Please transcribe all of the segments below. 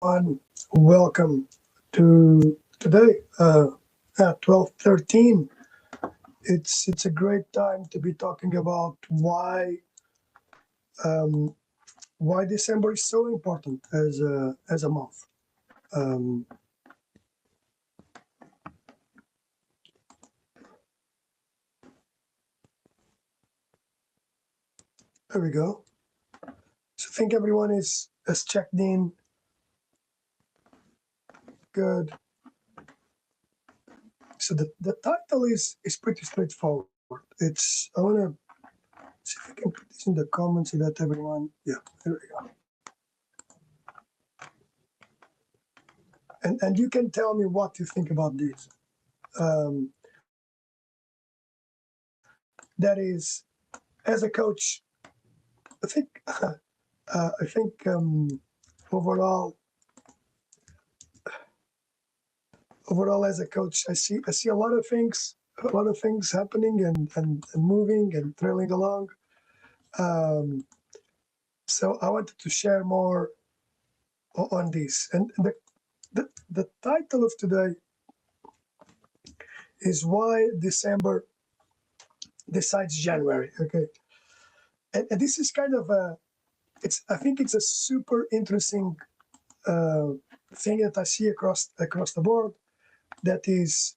everyone. Welcome to today at 12:13. It's a great time to be talking about um, why December is so important as a month. Um, there we go. So I think everyone is has checked in. Good. So the title is pretty straightforward. I wanna see if I can put this in the comments so that everyone. Yeah, there we go. And you can tell me what you think about this. Um, that is, as a coach, I think I think overall overall as a coach, I see a lot of things happening and moving and trailing along. Um, so I wanted to share more on this. And the title of today is why December decides January. Okay, and this is kind of a it's I think it's a super interesting uh, thing that I see across the board. That is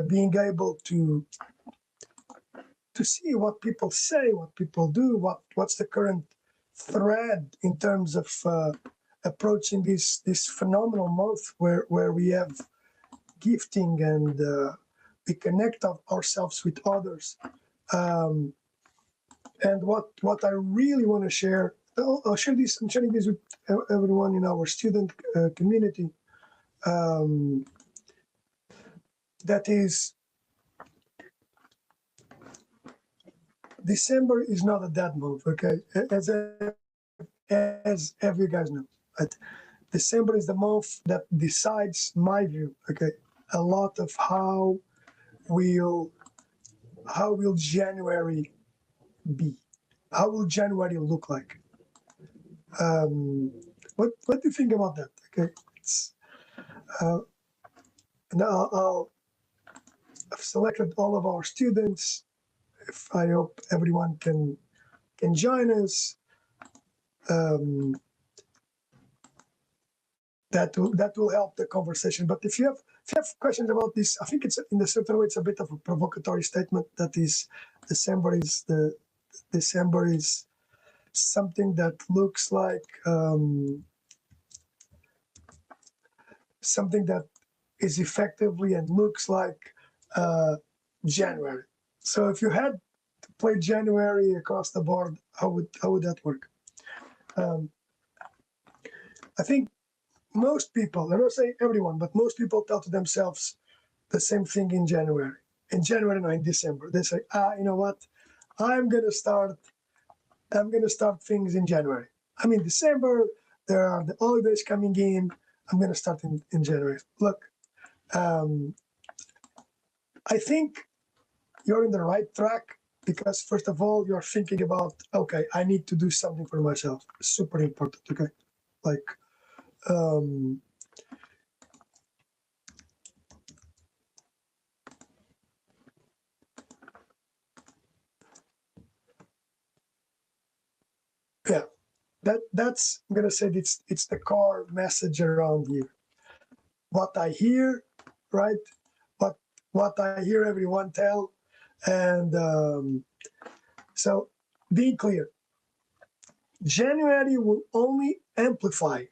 being able to see what people say, what people do, what's the current thread in terms of approaching this phenomenal month where we have gifting and we connect ourselves with others. Um, and what I really want to share, I'll share this. I'm sharing this with everyone in our student community. Um, that is, December is not a dead month. Okay, as you guys know, right? December is the month that decides my view. Okay, a lot of will how will January be? How will January look like? Um, what do you think about that? Okay, uh, now I've selected all of our students. If I hope everyone can join us. Um, that will help the conversation. But if you have questions about this, I think it's in a certain way it's a bit of a provocatory statement. That is, December is something that looks like something that is effectively and looks like uh, January. So if you had to play January across the board, how would that work? Um, I think most people, I'm not saying everyone, but most people tell to themselves the same thing in January. In January, no, in December, they say, you know what? I'm gonna start. I'm gonna start things in January. I mean, December. There are the holidays coming in. I'm gonna start in January. Look, um, I think you're in the right track because first of all, you're thinking about, okay, I need to do something for myself. Super important. Okay, like um, yeah. That's I'm gonna say it's the core message around here. What I hear, right? What what I hear everyone tell, and so being clear, January will only amplify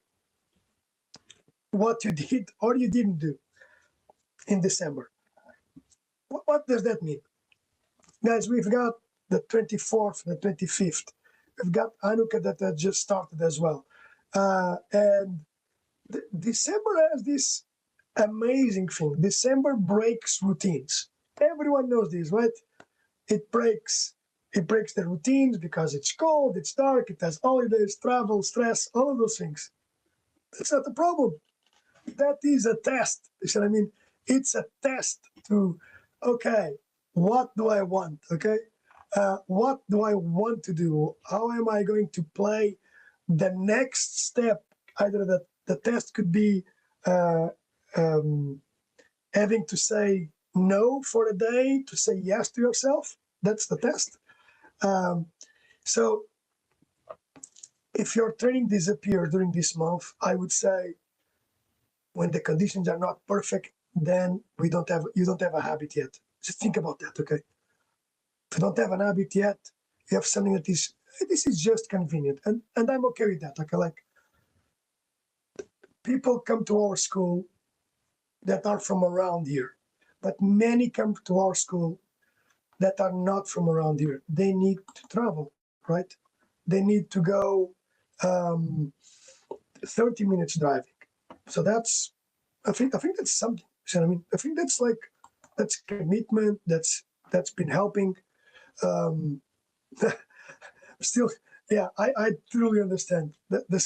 what you did or you didn't do in December. What does that mean, guys? We've got the 24th, the 25th. We've got Hanukkah that just started as well, and December has this amazing thing. December breaks routines. Everyone knows this, right? It breaks it breaks the routines because it's cold, it's dark, it has holidays, travel, stress, all of those things. That's not the problem. That is a test. You see what I mean? It's a test to, okay, what do I want? Okay, what do I want to do? How am I going to play the next step? Either that The test could be uh, um, having to say no for a day to say yes to yourself. That's the test. Um, so if your training disappears during this month, I would say when the conditions are not perfect, then you don't have a habit yet. Just think about that, okay? If you don't have an habit yet, you have something that is this is just convenient, and I'm okay with that. Okay, like people come to our school that are from around here, but many come to our school that are not from around here. They need to travel, right? They need to go um, 30 minutes driving. So I think that's something. You know what I mean? I think that's commitment. That's been helping. Um, Still, yeah, I truly understand. The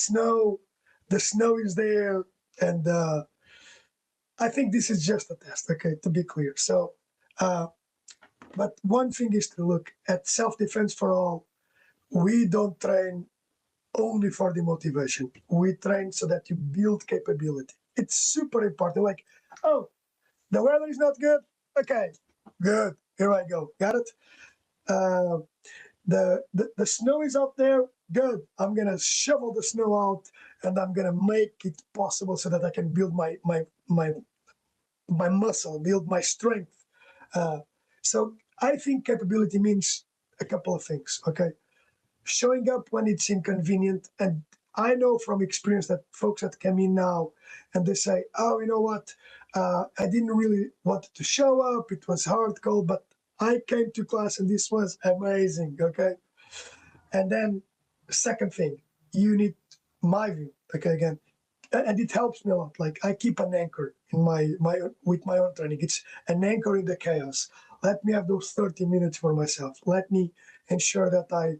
snow is there, and I think this is just a test. Okay, to be clear. So, uh, but one thing is to look at self-defense for all. We don't train only for the motivation. We train so that you build capability. It's super important. Like, oh, the weather is not good. Okay, good. Here I go. Got it. Uh, the snow is out there. Good. I'm gonna shovel the snow out, and I'm gonna make it possible so that I can build my muscle, build my strength. Uh, so I think capability means a couple of things. Okay, showing up when it's inconvenient. And I know from experience that folks that come in now and they say, oh, you know what? I didn't really want to show up. It was hard cold, but I came to class and this was amazing. Okay. And then, second thing, you need my view. Okay. Again, and it helps me a lot. Like I keep an anchor in my with my own training. It's an anchor in the chaos. Let me have those 30 minutes for myself. Let me ensure that I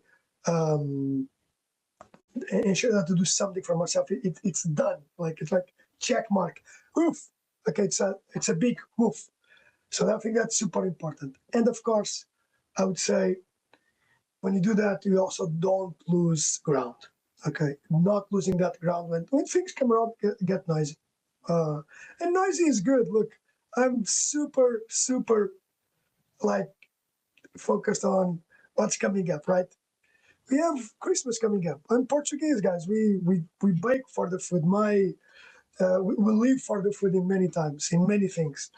ensure that to do something for myself. It's done. Like it's like check mark. Oof. Okay, it's a big oof. So I think that's super important. And of course, I would say when you do that, you also don't lose ground. Okay, not losing that ground when things come around get noisy. Uh, and noisy is good. Look, I'm super like focused on what's coming up, right? We have Christmas coming up. I'm Portuguese, guys. We bake for the food. We live for the food in many times, in many things.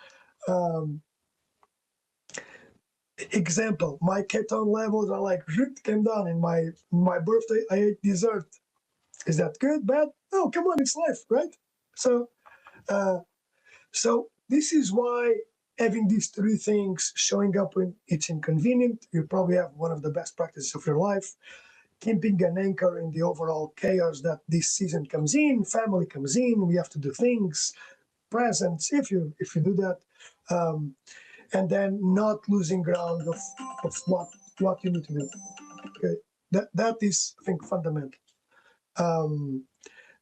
Um, Example: my ketone levels are like came down. In my birthday, I ate dessert. Is that good? Bad? No, come on, it's life, right? So, uh, so this is why having these three things showing up when it's inconvenient, you probably have one of the best practices of your life. Keeping an anchor in the overall chaos that this season comes in, family comes in, we have to do things, presents, if you do that, um, and then not losing ground of what you need to do. Okay, that is I think fundamental. Um,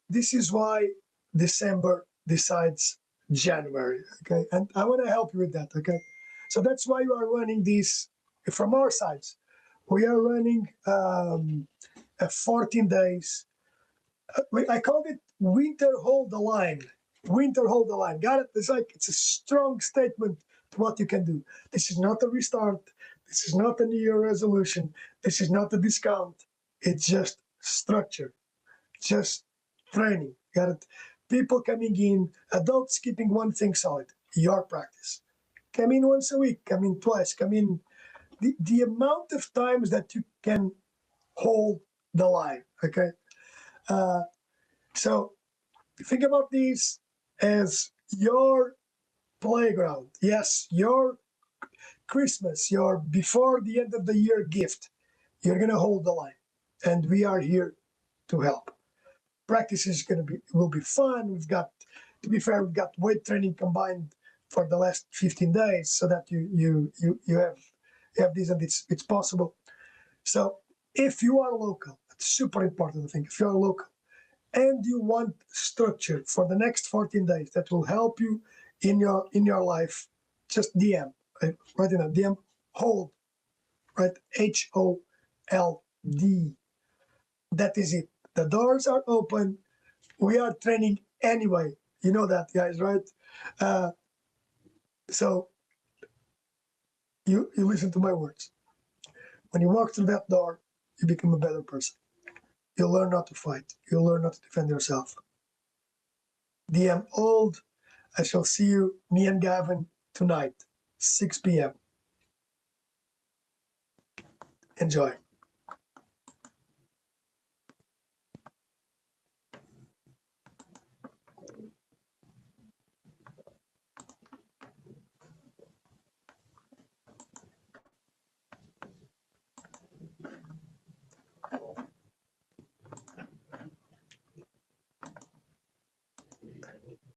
this is why December decides January. Okay, and I want to help you with that. Okay, so that's why you are running these from our sides. We are running 14 days. I called it winter hold the line. Winter hold the line. Got it? It's a strong statement to what you can do. This is not a restart. This is not a New Year resolution. This is not a discount. It's just structure, just training. Got it? People coming in, adults keeping one thing solid, your practice. Come in once a week, come in twice, come in. The amount of times that you can hold the line, okay? Uh, so think about these as your playground. Yes, your Christmas, your before the end of the year gift. You're going to hold the line. And we are here to help. Practice is will be fun. To be fair, we've got weight training combined for the last 15 days so that you have this and it's possible. So if you are local, it's super important thing. If you are local, and you want structure for the next 14 days that will help you in your life, just DM, right? Right in a DM, hold, right? HOLD. That is it. The doors are open. We are training Anyway, you know that, guys, right? Uh, so you listen to my words. When you walk through that door, you become a better person. You'll learn not to fight. You'll learn not to defend yourself. DM old. I shall see you, me and Gavin, tonight, 6 p.m. Enjoy.